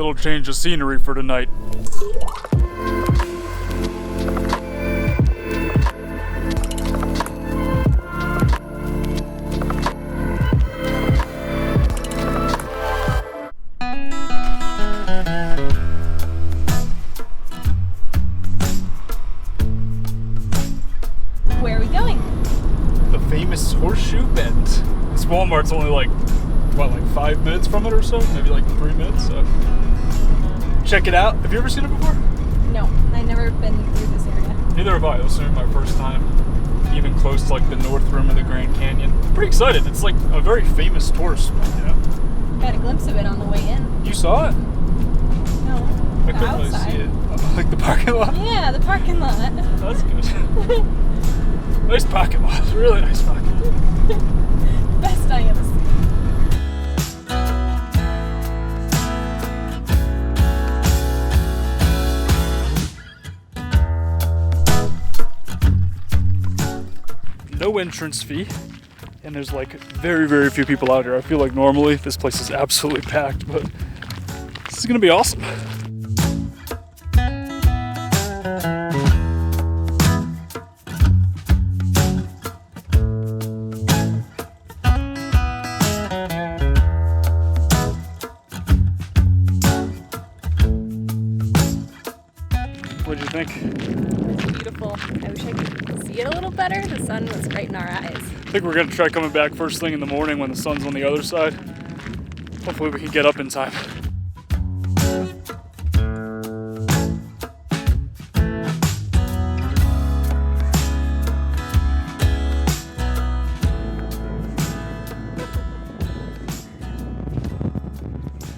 Little change of scenery for tonight. Where are we going? The famous Horseshoe Bend. This Walmart's only like 5 minutes from it or so? Maybe like 3 minutes, so check it out. Have you ever seen it before? No, I've never been through this area. Neither have I. This will be my first time even close to like the North Rim of the Grand Canyon. Pretty excited. It's like a very famous tourist spot, you know? Got a glimpse of it on the way in. You saw it? No, I couldn't really see it. Like the parking lot? Yeah, the parking lot. That's good. Nice parking lot. Really nice parking lot. Best I ever seen. No entrance fee, and there's like very, very few people out here. I feel like normally this place is absolutely packed, but this is gonna be awesome. What'd you think? It's beautiful. I wish I could see it a little better. The sun was right in our eyes. I think we're gonna try coming back first thing in the morning when the sun's on the other side. Hopefully we can get up in time.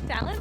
Talon?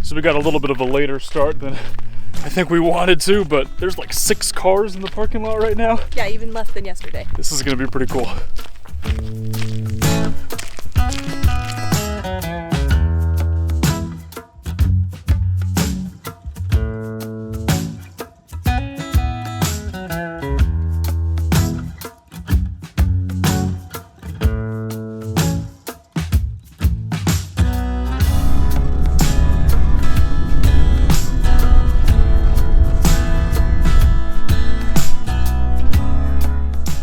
So we got a little bit of a later start than I think we wanted to, but there's like 6 cars in the parking lot right now. Yeah, even less than yesterday. This is gonna be pretty cool.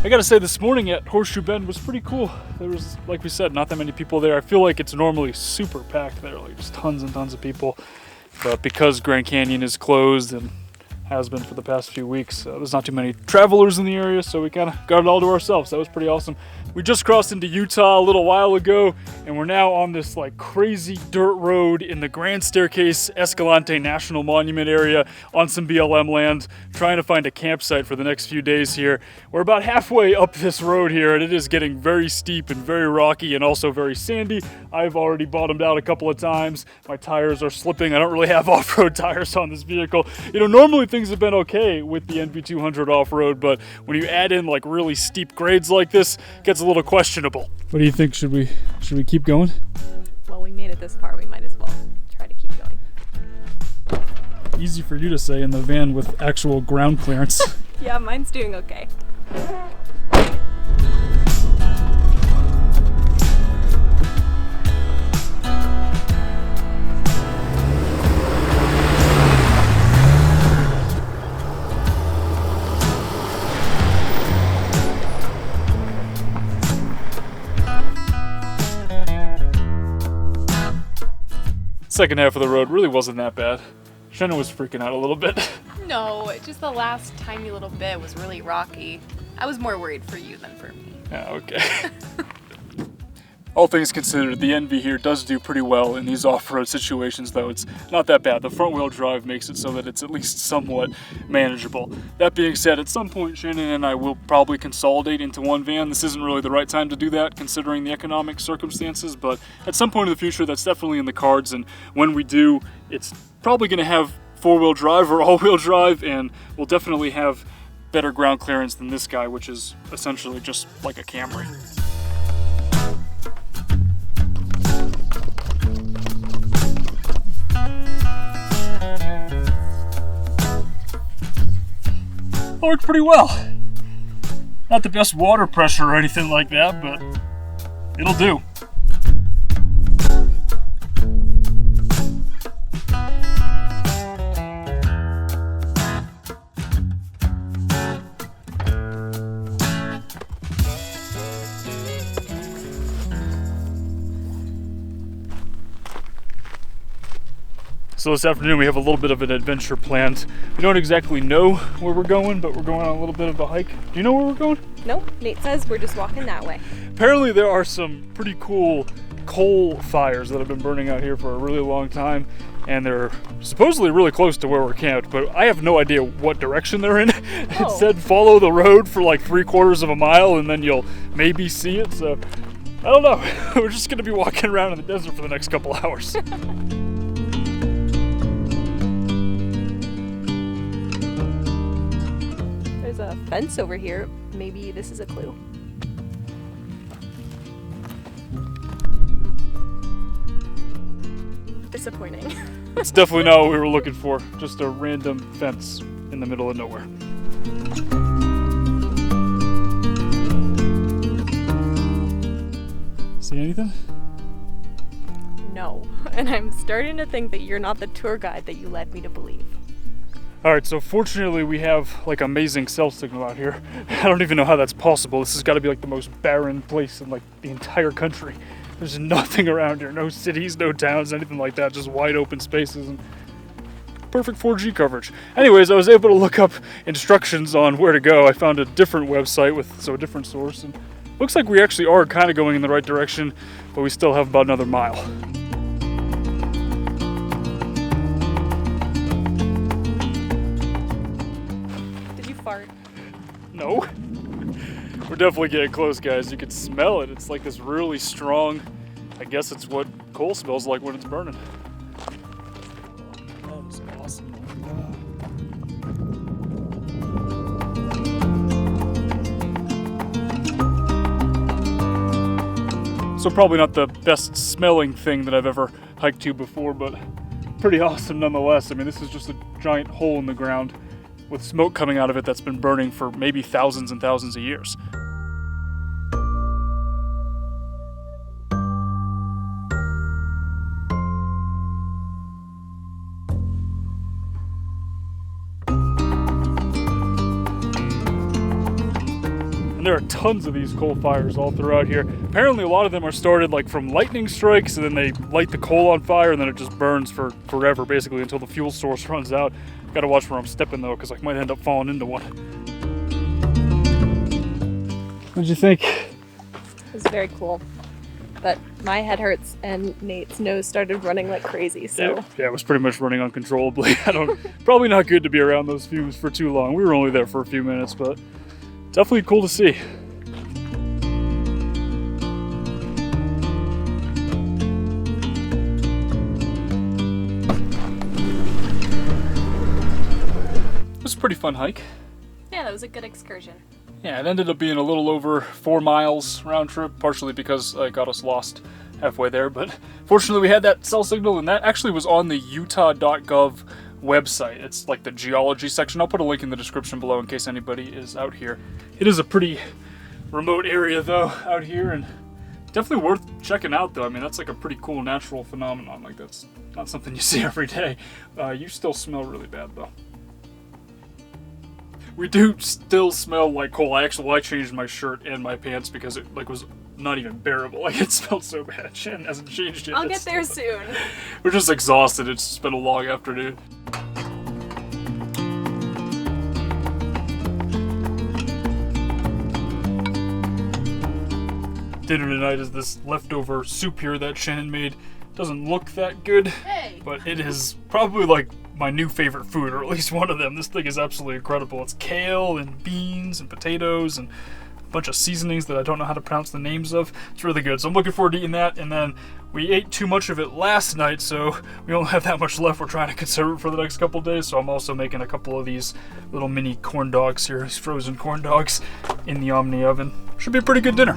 I gotta say, this morning at Horseshoe Bend was pretty cool. There was, like we said, not that many people there. I feel like it's normally super packed there, like just tons and tons of people. But because Grand Canyon is closed and has been for the past few weeks, there's not too many travelers in the area, so we kind of got it all to ourselves. That was pretty awesome. We just crossed into Utah a little while ago, and we're now on this like crazy dirt road in the Grand Staircase Escalante National Monument area on some BLM land, trying to find a campsite for the next few days here. We're about halfway up this road here, and it is getting very steep and very rocky and also very sandy. I've already bottomed out a couple of times. My tires are slipping. I don't really have off-road tires on this vehicle. You know, normally things have been okay with the NV200 off-road, but when you add in like really steep grades like this, it gets a little questionable. What do you think? Should we keep going? Well, we made it this far. We might as well try to keep going. Easy for you to say in the van with actual ground clearance. Yeah, mine's doing okay. Second half of the road really wasn't that bad. Shannon was freaking out a little bit. No, just the last tiny little bit was really rocky. I was more worried for you than for me. Yeah, okay. All things considered, the Envy here does do pretty well in these off-road situations, though. It's not that bad. The front-wheel drive makes it so that it's at least somewhat manageable. That being said, at some point, Shannon and I will probably consolidate into one van. This isn't really the right time to do that, considering the economic circumstances, but at some point in the future, that's definitely in the cards, and when we do, it's probably going to have four-wheel drive or all-wheel drive, and we'll definitely have better ground clearance than this guy, which is essentially just like a Camry. Worked pretty well. Not the best water pressure or anything like that, but it'll do. So this afternoon we have a little bit of an adventure planned. We don't exactly know where we're going, but we're going on a little bit of a hike. Do you know where we're going? Nope, Nate says we're just walking that way. Apparently there are some pretty cool coal fires that have been burning out here for a really long time, and they're supposedly really close to where we're camped, but I have no idea what direction they're in. It said follow the road for like 3/4 of a mile and then you'll maybe see it, so I don't know. We're just gonna be walking around in the desert for the next couple hours. There's a fence over here. Maybe this is a clue. Disappointing. It's definitely not what we were looking for. Just a random fence in the middle of nowhere. See anything? No. And I'm starting to think that you're not the tour guide that you led me to believe. Alright, so fortunately we have like amazing cell signal out here. I don't even know how that's possible. This has got to be like the most barren place in like the entire country. There's nothing around here, no cities, no towns, anything like that, just wide open spaces and perfect 4G coverage. Anyways, I was able to look up instructions on where to go. I found a different website with a different source, and looks like we actually are kind of going in the right direction, but we still have about another mile. Did you fart? No. We're definitely getting close, guys. You can smell it. It's like this really strong, I guess it's what coal smells like when it's burning. That was awesome. So probably not the best smelling thing that I've ever hiked to before, but pretty awesome nonetheless. I mean, this is just a giant hole in the ground with smoke coming out of it that's been burning for maybe thousands and thousands of years. And there are tons of these coal fires all throughout here. Apparently a lot of them are started like from lightning strikes, and then they light the coal on fire and then it just burns for forever, basically until the fuel source runs out. Gotta watch where I'm stepping though, because I might end up falling into one. What'd you think? It was very cool. But my head hurts and Nate's nose started running like crazy, so. Yeah, it was pretty much running uncontrollably. Probably not good to be around those fumes for too long. We were only there for a few minutes, but definitely cool to see. It was a pretty fun hike. Yeah, that was a good excursion. Yeah, it ended up being a little over 4 miles round trip, partially because I got us lost halfway there, but fortunately we had that cell signal, and that actually was on the utah.gov website. It's like the geology section. I'll put a link in the description below in case anybody is out here. It is a pretty remote area though out here, and definitely worth checking out though. I mean, that's like a pretty cool natural phenomenon. Like, that's not something you see every day. You still smell really bad though. We do still smell like coal. I changed my shirt and my pants because it like was not even bearable. Like, it smelled so bad. Shannon hasn't changed it. I'll get there soon. We're just exhausted. It's been a long afternoon. dinner tonight is this leftover soup here that Shannon made. Doesn't look that good, but it is probably like my new favorite food, or at least one of them. This thing is absolutely incredible. It's kale and beans and potatoes and a bunch of seasonings that I don't know how to pronounce the names of. It's really good, so I'm looking forward to eating that. And then we ate too much of it last night, so we don't have that much left. We're trying to conserve it for the next couple days, so I'm also making a couple of these little mini corn dogs here, these frozen corn dogs in the Omni oven. Should be a pretty good dinner.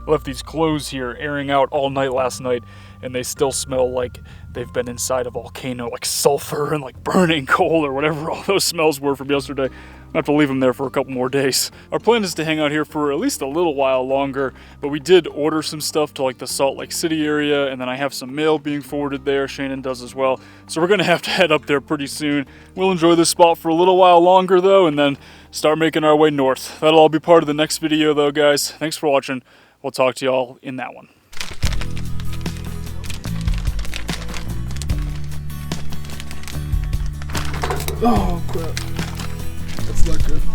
I left these clothes here airing out all night last night, and they still smell like they've been inside a volcano, like sulfur and like burning coal or whatever all those smells were from yesterday. I have to leave them there for a couple more days. Our plan is to hang out here for at least a little while longer, but we did order some stuff to like the Salt Lake City area, and then I have some mail being forwarded there. Shannon does as well. So we're gonna have to head up there pretty soon. We'll enjoy this spot for a little while longer though, and then start making our way north. That'll all be part of the next video though, guys. Thanks for watching. We'll talk to y'all in that one. Oh crap. That's not good.